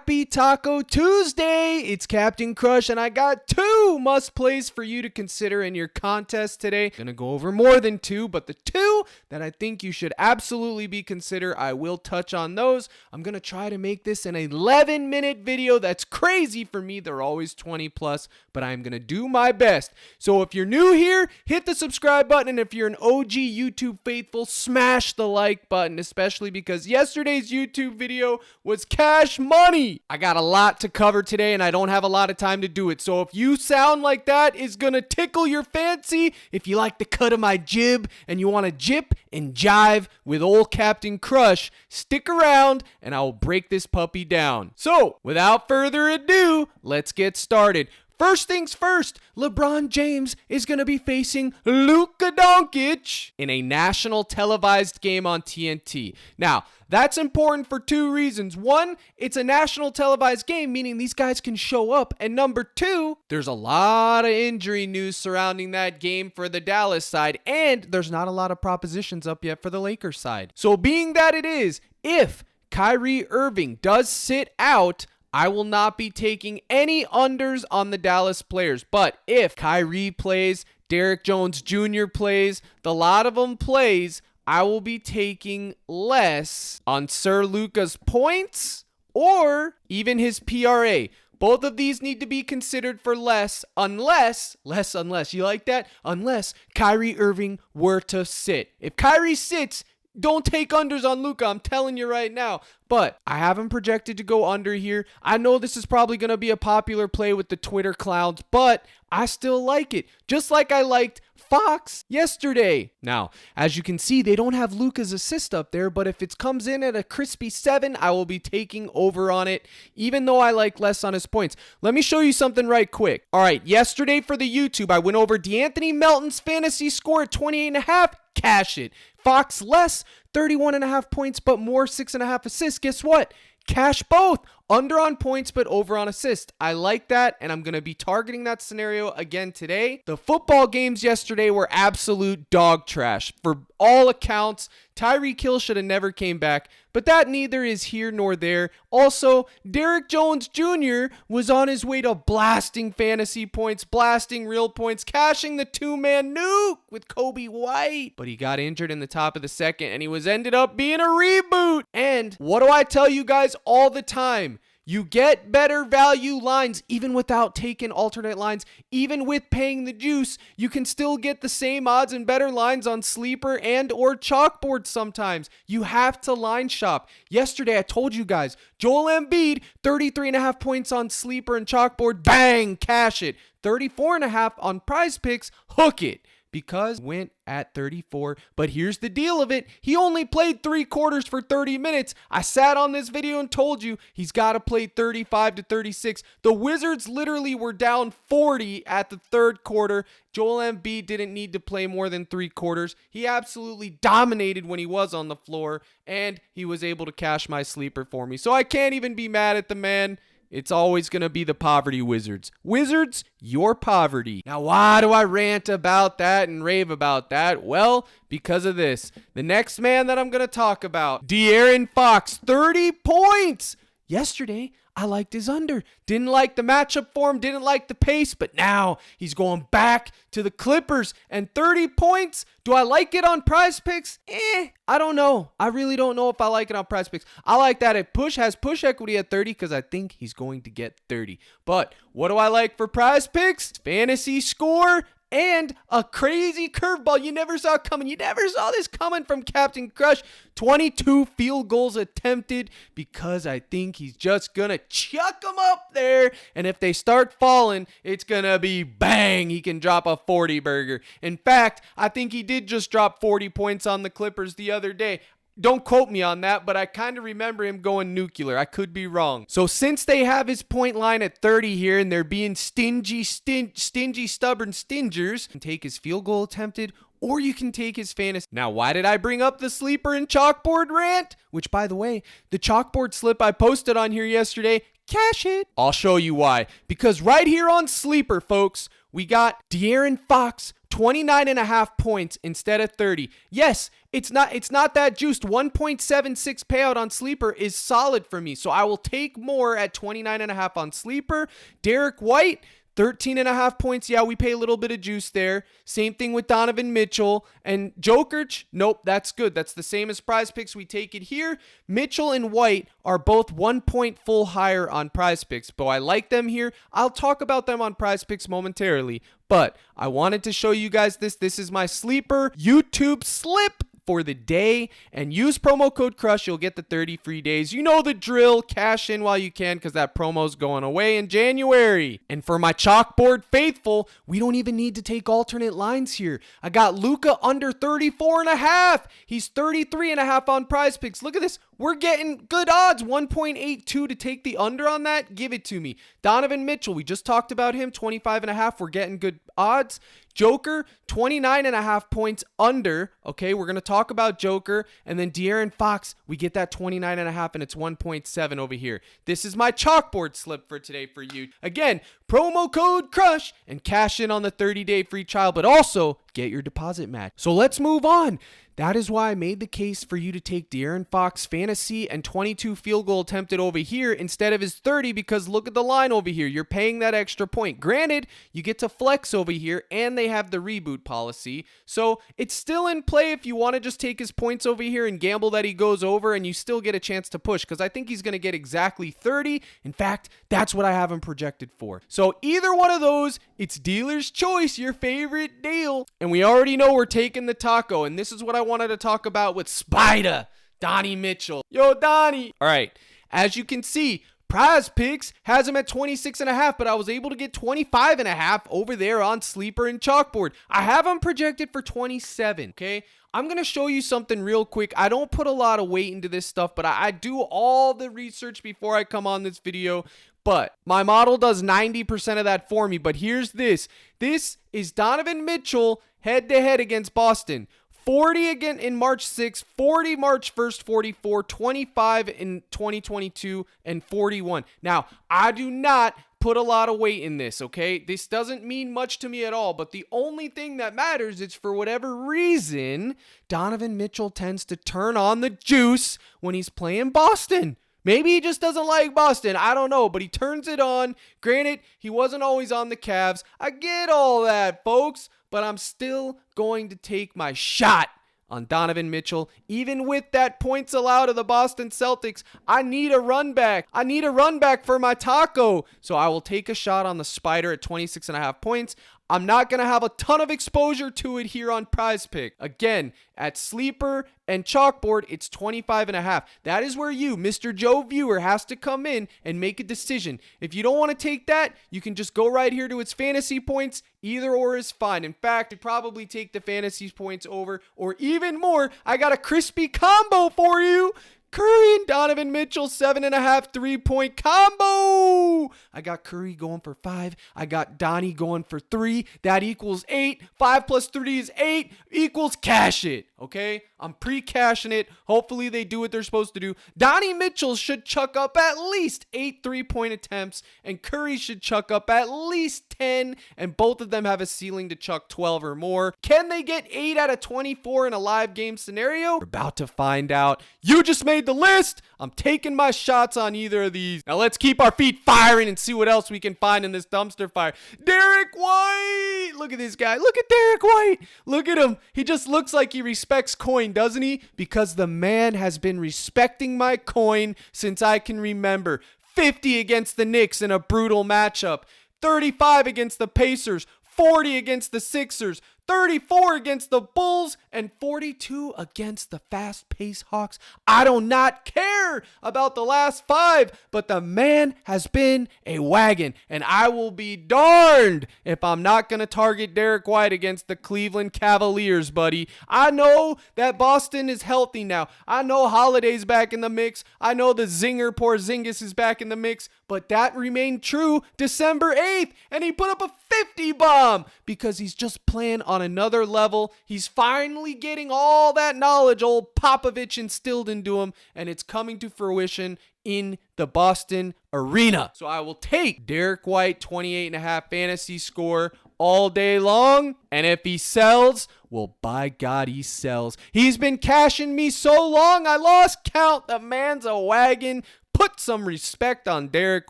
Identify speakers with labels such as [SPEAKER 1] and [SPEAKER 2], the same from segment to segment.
[SPEAKER 1] Happy Taco Tuesday! It's Captain Crush, and I got 2 must-plays for you to consider in your contest today. Gonna go over more than 2, but the 2 that I think you should absolutely be consider, I will touch on those. I'm gonna try to make this an 11-minute video. That's crazy for me. They're always 20 plus, but I'm gonna do my best. So if you're new here, hit the subscribe button, and if you're an OG YouTube faithful, smash the like button, especially because yesterday's YouTube video was cash money. I got a lot to cover today, and I don't have a lot of time to do it. So if you sound like that is gonna tickle your fancy, if you like the cut of my jib and you want to jip and jive with old Captain Crush, stick around and I will break this puppy down. So without further ado, let's get started. First things first, LeBron James is going to be facing Luka Doncic in a national televised game on TNT. Now, that's important for 2 reasons. 1, it's a national televised game, meaning these guys can show up. And number 2, there's a lot of injury news surrounding that game for the Dallas side, and there's not a lot of propositions up yet for the Lakers side. So being that it is, if Kyrie Irving does sit out, I will not be taking any unders on the Dallas players. But if Kyrie plays, Derrick Jones Jr. plays, the lot of them plays, I will be taking less on Sir Luka's points or even his PRA. Both of these need to be considered for less, unless, you like that? Unless Kyrie Irving were to sit. If Kyrie sits, don't take unders on Luka, I'm telling you right now. But I haven't projected to go under here. I know this is probably going to be a popular play with the Twitter clowns, but I still like it. Just like I liked Fox yesterday. Now, as you can see, they don't have Luka's assist up there, but if it comes in at a crispy 7, I will be taking over on it, even though I like less on his points. Let me show you something right quick. All right, yesterday for the YouTube, I went over DeAnthony Melton's fantasy score at 28.5. Cash it. Fox less, 31.5 points, but more 6.5 assists. Guess what? Cash both. Under on points, but over on assists. I like that, and I'm going to be targeting that scenario again today. The football games yesterday were absolute dog trash. For all accounts, Tyreek Hill should have never came back, but that neither is here nor there. Also, Derrick Jones Jr. was on his way to blasting fantasy points, blasting real points, cashing the 2-man nuke with Kobe White. But he got injured in the top of the second, and he was ended up being a reboot. And what do I tell you guys all the time? You get better value lines even without taking alternate lines. Even with paying the juice, you can still get the same odds and better lines on Sleeper and or Chalkboard sometimes. You have to line shop. Yesterday, I told you guys, Joel Embiid, 33.5 points on Sleeper and Chalkboard. Bang, cash it. 34.5 on PrizePicks, hook it. Because went at 34. But here's the deal of it. He only played 3 quarters for 30 minutes. I sat on this video and told you he's got to play 35 to 36. The Wizards literally were down 40 at the 3rd quarter. Joel Embiid didn't need to play more than 3 quarters. He absolutely dominated when he was on the floor, and he was able to cash my sleeper for me. So I can't even be mad at the man. It's always going to be the poverty Wizards. Wizards, your poverty. Now, why do I rant about that and rave about that? Well, because of this. The next man that I'm going to talk about, De'Aaron Fox, 30 points. Yesterday, I liked his under. Didn't like the matchup for him, didn't like the pace, but now he's going back to the Clippers. And 30 points, do I like it on PrizePicks? I don't know. I really don't know if I like it on PrizePicks. I like that it has push equity at 30 because I think he's going to get 30. But what do I like for PrizePicks? Fantasy score and a crazy curveball you never saw coming. You never saw this coming from Captain Crush. 22 field goals attempted because I think he's just going to chuck them up there. And if they start falling, it's going to be bang. He can drop a 40 burger. In fact, I think he did just drop 40 points on the Clippers the other day. Don't quote me on that, but I kind of remember him going nuclear. I could be wrong. So since they have his point line at 30 here and they're being stingy, stubborn stingers, you can take his field goal attempted or you can take his fantasy. Now, why did I bring up the Sleeper and Chalkboard rant? Which, by the way, the Chalkboard slip I posted on here yesterday, cash it. I'll show you why. Because right here on Sleeper, folks, we got De'Aaron Fox, 29.5 points instead of 30. Yes, it's not that juiced. 1.76 payout on Sleeper is solid for me. So I will take more at 29.5 on Sleeper. Derrick White, 13.5 points. Yeah, we pay a little bit of juice there. Same thing with Donovan Mitchell. And Jokic, nope, that's good. That's the same as PrizePicks. We take it here. Mitchell and White are both 1 point full higher on PrizePicks, but I like them here. I'll talk about them on PrizePicks momentarily, but I wanted to show you guys this. This is my Sleeper YouTube slip for the day, and use promo code CRUSH. You'll get the 30 free days. You know the drill. Cash in while you can, because that promo's going away in January. And for my chalkboard faithful, we don't even need to take alternate lines here. I got Luka under 34.5. He's 33.5 on PrizePicks. Look at this. We're getting good odds. 1.82 to take the under on that. Give it to me. Donovan Mitchell, we just talked about him. 25.5. We're getting good odds. Joker, 29.5 points under. Okay, we're going to talk about Joker. And then De'Aaron Fox, we get that 29.5, and it's 1.7 over here. This is my chalkboard slip for today for you. Again, promo code CRUSH and cash in on the 30-day free trial, but also get your deposit match. So let's move on. That is why I made the case for you to take De'Aaron Fox fantasy and 22 field goal attempted over here instead of his 30, because look at the line over here. You're paying that extra point. Granted, you get to flex over here, and they have the reboot policy. So it's still in play if you want to just take his points over here and gamble that he goes over, and you still get a chance to push, because I think he's going to get exactly 30. In fact, that's what I have him projected for. So either one of those, it's dealer's choice, your favorite deal. And we already know we're taking the taco, and this is what I wanted to talk about with Spider, Donnie Mitchell. Yo, Donnie. All right, as you can see, PrizePicks has him at 26.5, but I was able to get 25.5 over there on Sleeper and Chalkboard. I have him projected for 27, okay? I'm going to show you something real quick. I don't put a lot of weight into this stuff, but I do all the research before I come on this video. But my model does 90% of that for me. But here's this. This is Donovan Mitchell head-to-head against Boston. 40 again in March 6th, 40 March 1st, 44, 25 in 2022, and 41. Now, I do not put a lot of weight in this, okay? This doesn't mean much to me at all, but the only thing that matters is, for whatever reason, Donovan Mitchell tends to turn on the juice when he's playing Boston. Maybe he just doesn't like Boston. I don't know, but he turns it on. Granted, he wasn't always on the Cavs. I get all that, folks, but I'm still going to take my shot on Donovan Mitchell. Even with that points allowed of the Boston Celtics, I need a run back. I need a run back for my taco. So I will take a shot on the Spider at 26.5 points. I'm not going to have a ton of exposure to it here on PrizePick. Again, at Sleeper and Chalkboard, it's 25.5. That is where you, Mr. Joe Viewer, has to come in and make a decision. If you don't want to take that, you can just go right here to its fantasy points. Either or is fine. In fact, you'd probably take the fantasy points over, or even more. I got a crispy combo for you. Curry and Donovan Mitchell, 7.5 3-point combo. I got Curry going for 5. I got Donnie going for 3. That equals 8. 5 plus 3 is 8 equals cash it. Okay? I'm pre-cashing it. Hopefully they do what they're supposed to do. Donnie Mitchell should chuck up at least 8 3-point attempts, and Curry should chuck up at least 10, and both of them have a ceiling to chuck 12 or more. Can they get 8 out of 24 in a live game scenario? We're about to find out. You just made the list. I'm taking my shots on either of these. Now let's keep our feet firing and see what else we can find in this dumpster fire. Derrick White! Look at this guy. Look at Derrick White. Look at him. He just looks like he respects coin, doesn't he? Because the man has been respecting my coin since I can remember. 50 against the Knicks in a brutal matchup. 35 against the Pacers. 40 against the Sixers. 34 against the Bulls, and 42 against the fast-paced Hawks. I do not care about the last 5, but the man has been a wagon, and I will be darned if I'm not going to target Derrick White against the Cleveland Cavaliers, buddy. I know that Boston is healthy now. I know Holiday's back in the mix. I know the zinger Porzingis is back in the mix, but that remained true December 8th, and he put up a 50 bomb because he's just playing on another level. He's finally getting all that knowledge old Popovich instilled into him, and it's coming to fruition in the Boston arena. So I will take Derrick White 28.5 fantasy score all day long. And if he sells, well, by God, he sells. He's been cashing me so long, I lost count. The man's a wagon. Put some respect on Derrick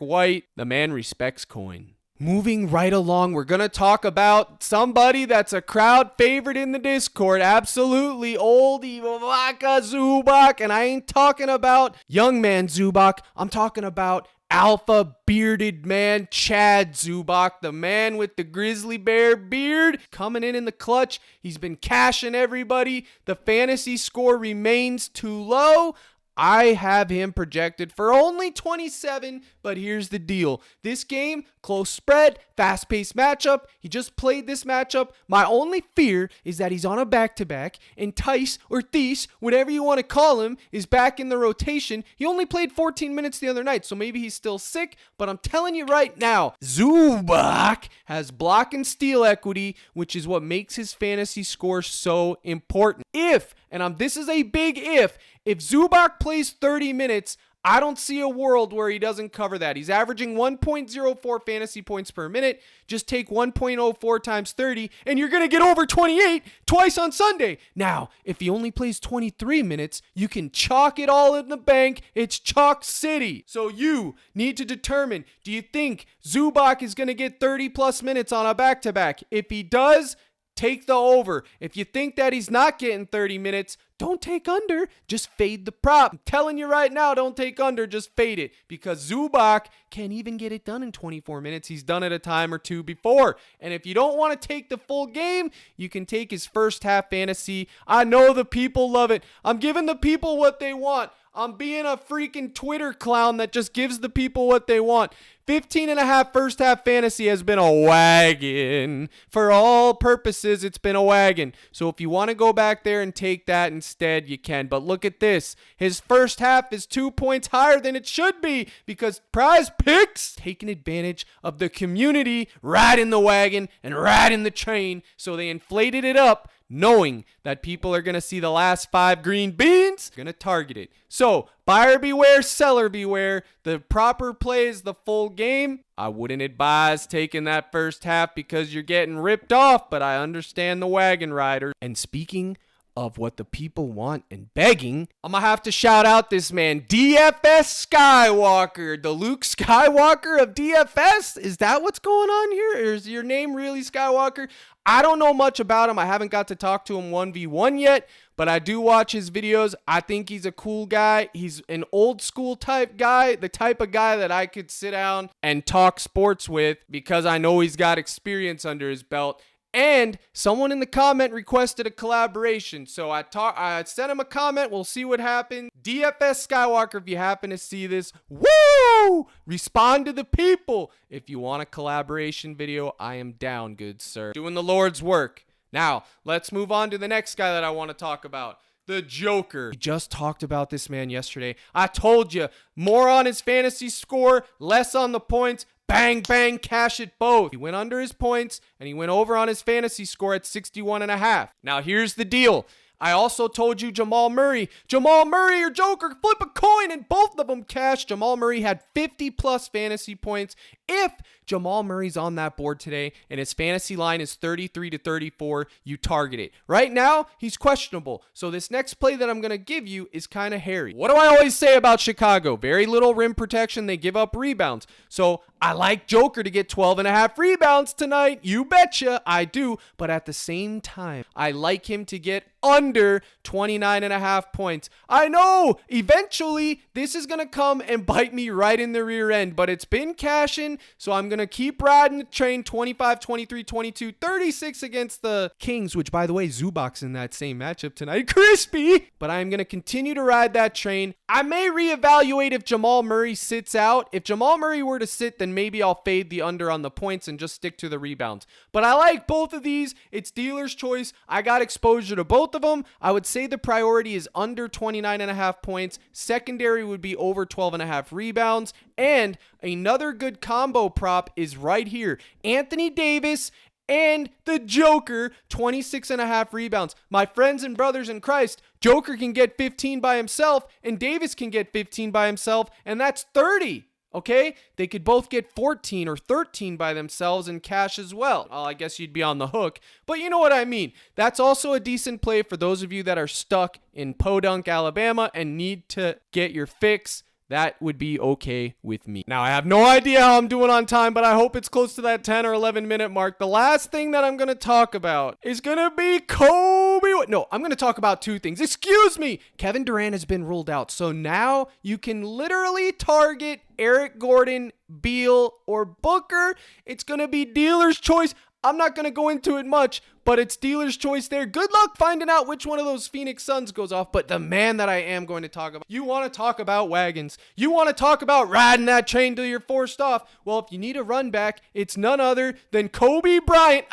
[SPEAKER 1] White. The man respects coin. Moving right along, we're going to talk about somebody that's a crowd favorite in the Discord. Absolutely, old Ivica Zubac. And I ain't talking about young man Zubac. I'm talking about alpha bearded man Chad Zubac, the man with the grizzly bear beard, coming in the clutch. He's been cashing everybody. The fantasy score remains too low. I have him projected for only 27, but here's the deal. This game, close spread, fast-paced matchup. He just played this matchup. My only fear is that he's on a back-to-back, and Tice or Thies, whatever you want to call him, is back in the rotation. He only played 14 minutes the other night, so maybe he's still sick, but I'm telling you right now, Zubac has block and steal equity, which is what makes his fantasy score so important. This is a big if Zubac plays 30 minutes, I don't see a world where he doesn't cover that. He's averaging 1.04 fantasy points per minute. Just take 1.04 times 30, and you're going to get over 28 twice on Sunday. Now, if he only plays 23 minutes, you can chalk it all in the bank. It's chalk city. So you need to determine, do you think Zubac is going to get 30-plus minutes on a back-to-back? If he does, take the over. If you think that he's not getting 30 minutes, don't take under, just fade the prop. I'm telling you right now, don't take under, just fade it. Because Zubac can't even get it done in 24 minutes. He's done it a time or two before. And if you don't want to take the full game, you can take his first half fantasy. I know the people love it. I'm giving the people what they want. I'm being a freaking Twitter clown that just gives the people what they want. 15.5 first half fantasy has been a wagon. For all purposes, it's been a wagon. So if you want to go back there and take that instead, you can. But look at this. His first half is 2 points higher than it should be because PrizePicks taking advantage of the community riding the wagon and riding the train. So they inflated it up, knowing that people are going to see the last 5 green beans, going to target it. So, buyer beware, seller beware. The proper play is the full game. I wouldn't advise taking that first half because you're getting ripped off, but I understand the wagon rider. And speaking of what the people want and begging, I'm going to have to shout out this man, DFS Skywalker, the Luke Skywalker of DFS. Is that what's going on here? Or is your name really Skywalker? I don't know much about him. I haven't got to talk to him 1v1 yet, but I do watch his videos. I think he's a cool guy. He's an old school type guy, the type of guy that I could sit down and talk sports with because I know he's got experience under his belt. And someone in the comment requested a collaboration. So I sent him a comment. We'll see what happens. DFS Skywalker, if you happen to see this, woo! Respond to the people. If you want a collaboration video, I am down, good sir. Doing the Lord's work. Now, let's move on to the next guy that I want to talk about. The Joker. We just talked about this man yesterday. I told you, more on his fantasy score, less on the points. Bang, bang, cash it both. He went under his points, and he went over on his fantasy score at 61.5. Now, here's the deal. I also told you Jamal Murray or Joker, flip a coin, and both of them cashed. Jamal Murray had 50-plus fantasy points. If Jamal Murray's on that board today and his fantasy line is 33 to 34, you target it. Right now, he's questionable. So this next play that I'm going to give you is kind of hairy. What do I always say about Chicago? Very little rim protection. They give up rebounds. So I like Joker to get 12.5 rebounds tonight. You betcha I do. But at the same time, I like him to get under 29.5 points. I know eventually this is going to come and bite me right in the rear end, but it's been cashing. So I'm going to keep riding the train. 25, 23, 22, 36 against the Kings, which by the way, Zubac's in that same matchup tonight. Crispy! But I'm going to continue to ride that train. I may reevaluate if Jamal Murray sits out. If Jamal Murray were to sit, then maybe I'll fade the under on the points and just stick to the rebounds. But I like both of these. It's dealer's choice. I got exposure to both of them. I would say the priority is under 29.5 points. Secondary would be over 12.5 rebounds. And another good combo prop is right here. Anthony Davis and the Joker, 26.5 rebounds. My friends and brothers in Christ, Joker can get 15 by himself and Davis can get 15 by himself, and that's 30. Okay, they could both get 14 or 13 by themselves in cash as well. Well, I guess you'd be on the hook, but you know what I mean. That's also a decent play for those of you that are stuck in Podunk, Alabama and need to get your fix. That would be okay with me. Now, I have no idea how I'm doing on time, but I hope it's close to that 10 or 11 minute mark. The last thing that I'm going to talk about is going to be Kobe. No, I'm going to talk about two things. Excuse me. Kevin Durant has been ruled out. So now you can literally target Eric Gordon, Beal, or Booker. It's going to be dealer's choice. I'm not going to go into it much, but it's dealer's choice there. Good luck finding out which one of those Phoenix Suns goes off. But the man that I am going to talk about, you want to talk about wagons. You want to talk about riding that train till you're forced off. Well, if you need a run back, it's none other than Kobe White.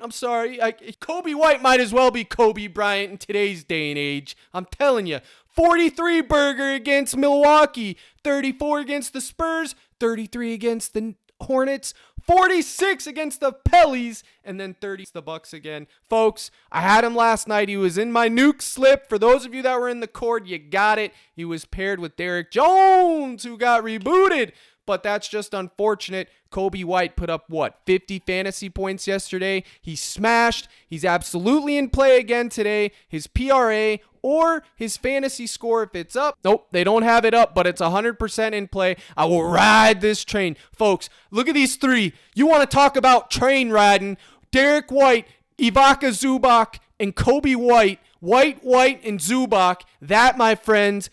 [SPEAKER 1] I'm sorry. Kobe White might as well be Kobe Bryant in today's day and age. I'm telling you. 43 burger against Milwaukee. 34 against the Spurs. 33 against the Hornets, 46 against the Pellies, and then 30 the Bucks again. Folks, I had him last night. He was in my nuke slip. For those of you that were in the cord, you got it. He was paired with Derrick Jones, who got rebooted. But that's just unfortunate. Kobe White put up, 50 fantasy points yesterday. He smashed. He's absolutely in play again today. His PRA or his fantasy score, if it's up. Nope, they don't have it up, but it's 100% in play. I will ride this train. Folks, look at these three. You want to talk about train riding. Derrick White, Ivica Zubac, and Kobe White. White, and Zubac. That, my friends,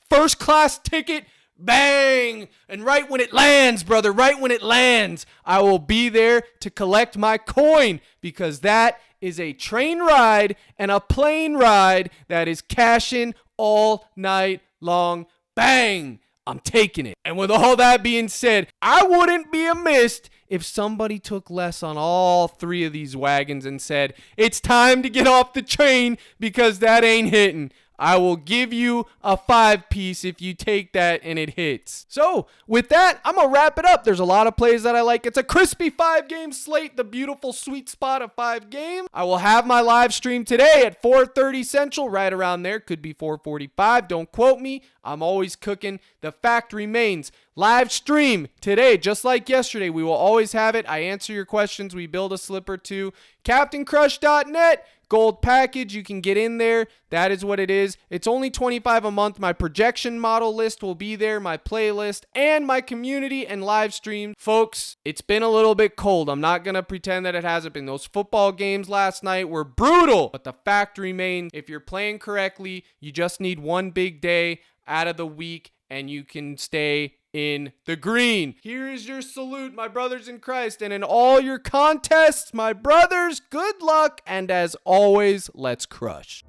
[SPEAKER 1] first class ticket. Bang! And right when it lands, brother, right when it lands, I will be there to collect my coin because that is a train ride and a plane ride that is cashing all night long. Bang! I'm taking it. And with all that being said, I wouldn't be amiss if somebody took less on all three of these wagons and said, it's time to get off the train because that ain't hitting. I will give you a 5-piece if you take that and it hits. So, with that, I'm going to wrap it up. There's a lot of plays that I like. It's a crispy 5-game slate, the beautiful sweet spot of 5 games. I will have my live stream today at 4:30 Central, right around there. Could be 4:45. Don't quote me. I'm always cooking. The fact remains, live stream today, just like yesterday. We will always have it. I answer your questions. We build a slip or two. CaptainCrush.net. Gold package, you can get in there. That is what it is. It's only $25 a month. My projection model list will be there, my playlist, and my community and live stream. Folks, it's been a little bit cold. I'm not going to pretend that it hasn't been. Those football games last night were brutal. But the fact remains, if you're playing correctly, you just need one big day out of the week, and you can stay in the green. Here is your salute, my brothers in Christ, and in all your contests, my brothers, good luck, and as always, let's crush.